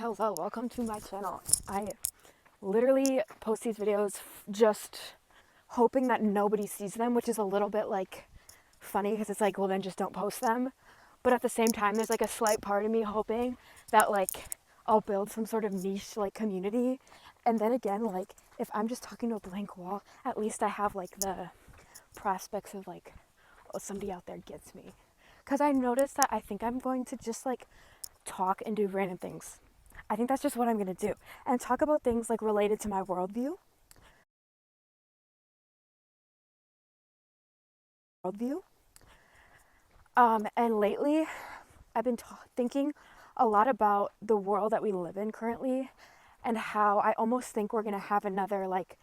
Hello, welcome to my channel. I literally post these videos just hoping that nobody sees them, which is a little bit like funny because it's like, well, then just don't post them. But at the same time, there's like a slight part of me hoping that like I'll build some sort of niche like community. And then again, like if I'm just talking to a blank wall, at least I have like the prospects of like, oh, somebody out there gets me. Because I noticed that I think I'm going to just like talk and do random things. I think that's just what I'm going to do. And talk about things like related to my worldview. And lately, I've been thinking a lot about the world that we live in currently and how I almost think we're going to have another, like,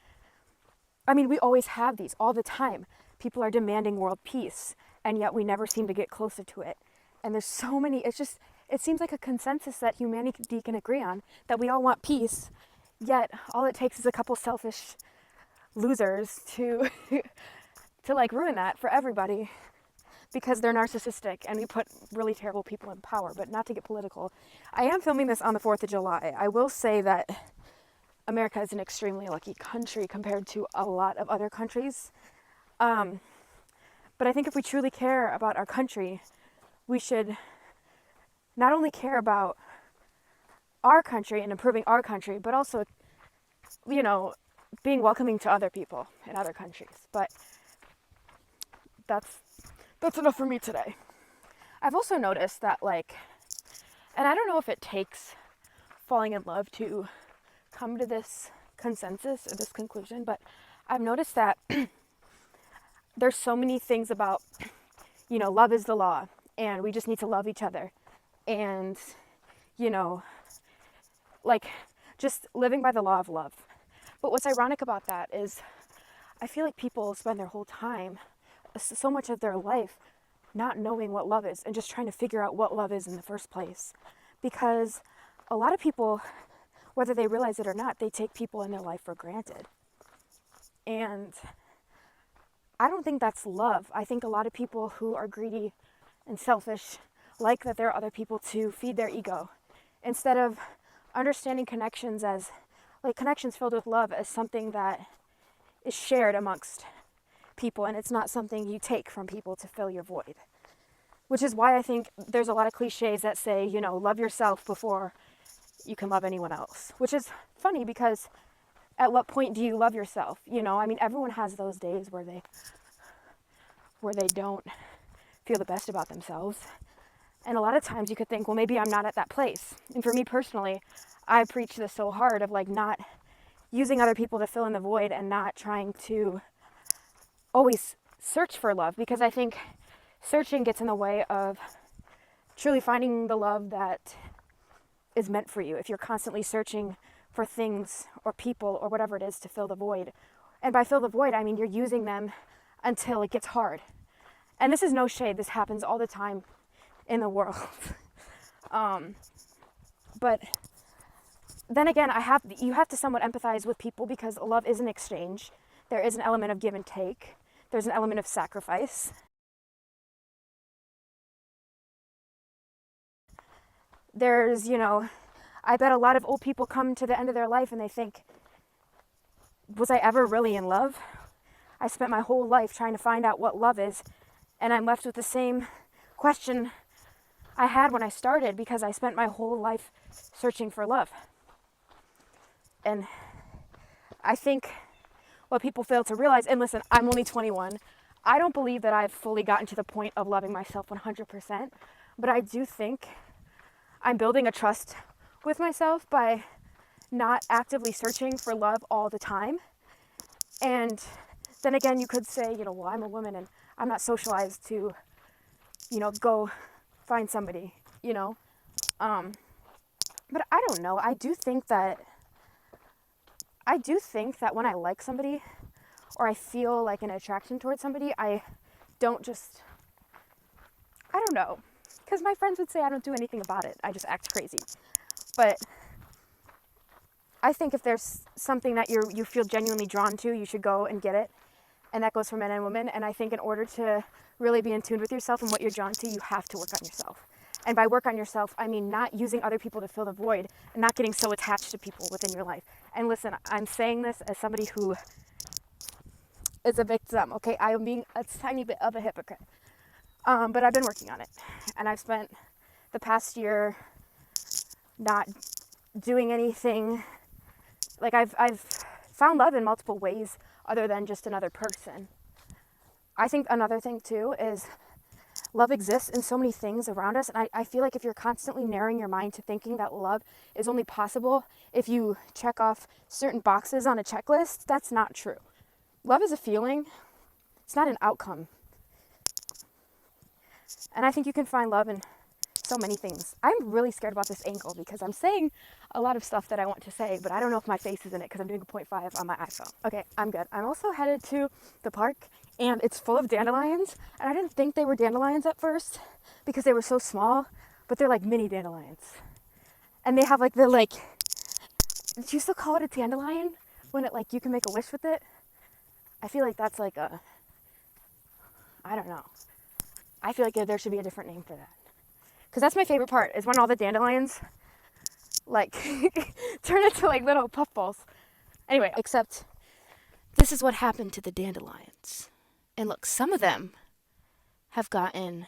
I mean, we always have these all the time. People are demanding world peace, and yet we never seem to get closer to it. And there's so many, it seems like a consensus that humanity can agree on that we all want peace, yet all it takes is a couple selfish losers to to like ruin that for everybody because they're narcissistic and we put really terrible people in power. But not to get political, I am filming this on the 4th of July. I will say that America is an extremely lucky country compared to a lot of other countries. But I think if we truly care about our country, we should not only care about our country and improving our country, but also, you know, being welcoming to other people in other countries. But that's enough for me today. I've also noticed that, like, and I don't know if it takes falling in love to come to this consensus or this conclusion, but I've noticed that there's so many things about, you know, love is the law and we just need to love each other. And, you know, like just living by the law of love. But what's ironic about that is I feel like people spend their whole time, so much of their life, not knowing what love is and just trying to figure out what love is in the first place. Because a lot of people, whether they realize it or not, they take people in their life for granted. And I don't think that's love. I think a lot of people who are greedy and selfish like that there are other people to feed their ego instead of understanding connections as like connections filled with love as something that is shared amongst people, and it's not something you take from people to fill your void. Which is why I think there's a lot of cliches that say, you know, love yourself before you can love anyone else. Which is funny because at what point do you love yourself? You know, I mean, everyone has those days where they don't feel the best about themselves. And a lot of times you could think, well, maybe I'm not at that place. And for me personally, I preach this so hard of like not using other people to fill in the void and not trying to always search for love, because I think searching gets in the way of truly finding the love that is meant for you. If you're constantly searching for things or people or whatever it is to fill the void. And by fill the void, I mean you're using them until it gets hard. And this is no shade. This happens all the time in the world. But then again, you have to somewhat empathize with people because love is an exchange. There is an element of give and take. There's an element of sacrifice. There's, you know, I bet a lot of old people come to the end of their life and they think, was I ever really in love? I spent my whole life trying to find out what love is, and I'm left with the same question I had when I started because I spent my whole life searching for love. And I think what people fail to realize, and listen, I'm only 21. I don't believe that I've fully gotten to the point of loving myself 100%, but I do think I'm building a trust with myself by not actively searching for love all the time. And then again, you could say, you know, well, I'm a woman and I'm not socialized to, you know, go find somebody, you know. But I don't know. I do think that when I like somebody or I feel like an attraction towards somebody, I don't know. Because my friends would say I don't do anything about it. I just act crazy. But I think if there's something that you feel genuinely drawn to, you should go and get it. And that goes for men and women. And I think in order to really be in tune with yourself and what you're drawn to, you have to work on yourself. And by work on yourself, I mean not using other people to fill the void and not getting so attached to people within your life. And listen, I'm saying this as somebody who is a victim, okay? I am being a tiny bit of a hypocrite. But I've been working on it. And I've spent the past year not doing anything. Like I've found love in multiple ways other than just another person. I think another thing too is love exists in so many things around us. And I feel like if you're constantly narrowing your mind to thinking that love is only possible if you check off certain boxes on a checklist, that's not true. Love is a feeling. It's not an outcome. And I think you can find love in so many things. I'm really scared about this angle because I'm saying a lot of stuff that I want to say, but I don't know if my face is in it because I'm doing a 0.5 on my iPhone. Okay, I'm good. I'm also headed to the park and it's full of dandelions. And I didn't think they were dandelions at first because they were so small, but they're like mini dandelions. And they have like the did you still call it a dandelion when it like you can make a wish with it? I feel like that's like I don't know. I feel like there should be a different name for that. Because that's my favorite part, is when all the dandelions, like, turn into, like, little puffballs. Anyway, except this is what happened to the dandelions. And look, some of them have gotten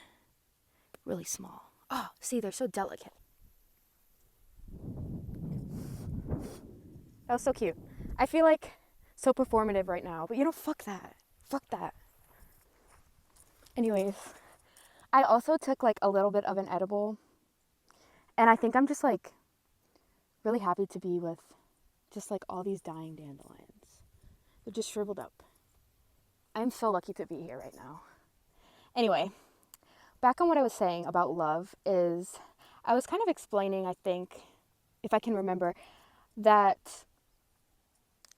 really small. Oh, see, they're so delicate. That was so cute. I feel like so performative right now, but fuck that. Fuck that. Anyways, I also took like a little bit of an edible, and I think I'm just like really happy to be with just like all these dying dandelions. They're just shriveled up. I'm so lucky to be here right now. Anyway, back on what I was saying about love is I was kind of explaining, I think, if I can remember, that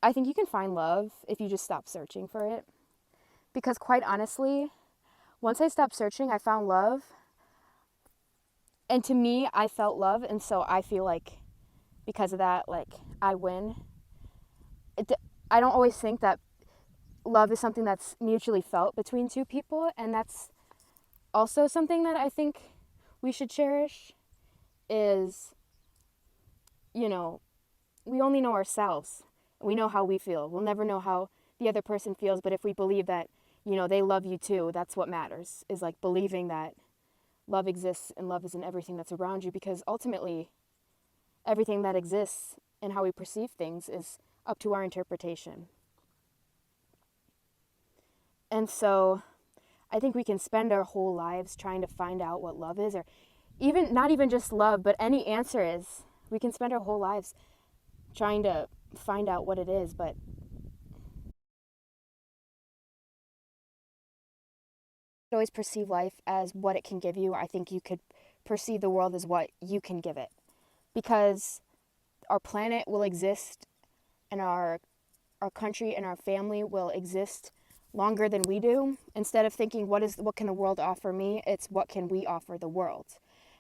I think you can find love if you just stop searching for it. Because quite honestly, once I stopped searching, I found love. And to me, I felt love. And so I feel like because of that, like, I win. I don't always think that love is something that's mutually felt between two people. And that's also something that I think we should cherish is, we only know ourselves. We know how we feel. We'll never know how the other person feels. But if we believe that, they love you too, that's what matters, is like believing that love exists and love is in everything that's around you, because ultimately everything that exists and how we perceive things is up to our interpretation. And so I think we can spend our whole lives trying to find out what love is, or even not even just love, but any answer is. We can spend our whole lives trying to find out what it is, but always perceive life as what it can give you. I think you could perceive the world as what you can give it, because our planet will exist and our country and our family will exist longer than we do. Instead of thinking what can the world offer me, it's what can we offer the world.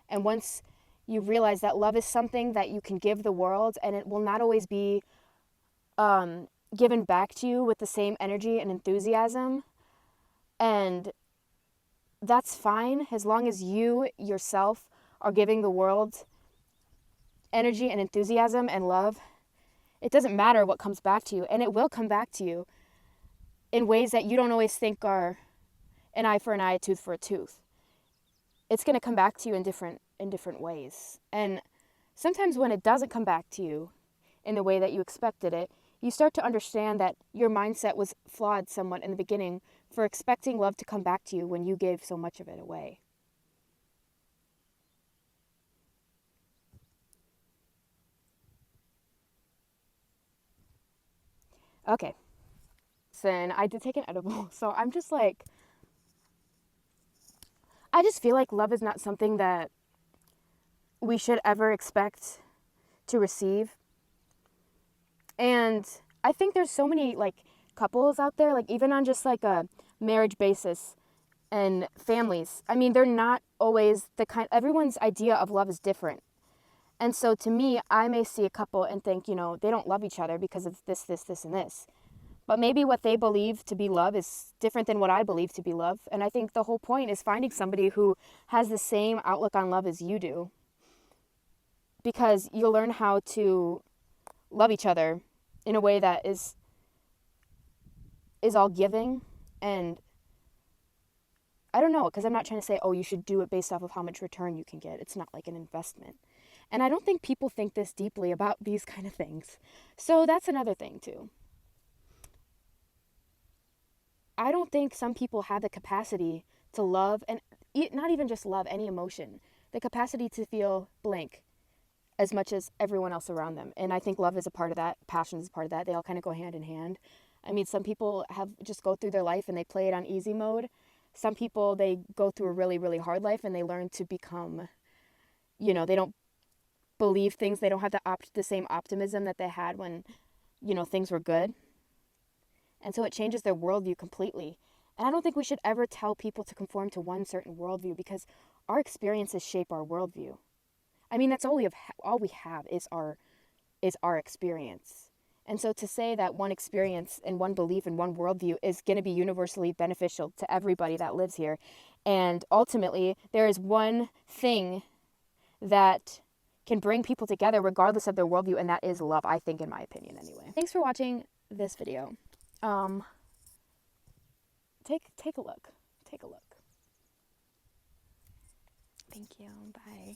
And once you realize that love is something that you can give the world, and it will not always be given back to you with the same energy and enthusiasm, and that's fine as long as you yourself are giving the world energy and enthusiasm and love. It doesn't matter what comes back to you, and it will come back to you in ways that you don't always think are an eye for an eye, a tooth for a tooth. It's going to come back to you in different ways. And sometimes when it doesn't come back to you in the way that you expected it, you start to understand that your mindset was flawed somewhat in the beginning for expecting love to come back to you when you gave so much of it away. Okay. Then I did take an edible, so I'm just like, I just feel like love is not something that we should ever expect to receive. And I think there's so many like couples out there, like even on just like a marriage basis and families. I mean, they're not always everyone's idea of love is different. And so to me, I may see a couple and think, they don't love each other because of this, this, this, and this. But maybe what they believe to be love is different than what I believe to be love. And I think the whole point is finding somebody who has the same outlook on love as you do. Because you'll learn how to love each other in a way that is all giving. And I don't know, because I'm not trying to say, oh, you should do it based off of how much return you can get. It's not like an investment. And I don't think people think this deeply about these kind of things. So that's another thing too. I don't think some people have the capacity to love, and not even just love, any emotion, the capacity to feel blank as much as everyone else around them. And I think love is a part of that. Passion is a part of that. They all kind of go hand in hand. I mean, some people have just go through their life and they play it on easy mode. Some people, they go through a really, really hard life and they learn to become, they don't believe things. They don't have the same optimism that they had when, things were good. And so it changes their worldview completely. And I don't think we should ever tell people to conform to one certain worldview, because our experiences shape our worldview. I mean, that's all we have is our experience. And so to say that one experience and one belief and one worldview is going to be universally beneficial to everybody that lives here, and ultimately there is one thing that can bring people together regardless of their worldview, and that is love, I think, in my opinion anyway. Thanks for watching this video. Take a look. Thank you. Bye.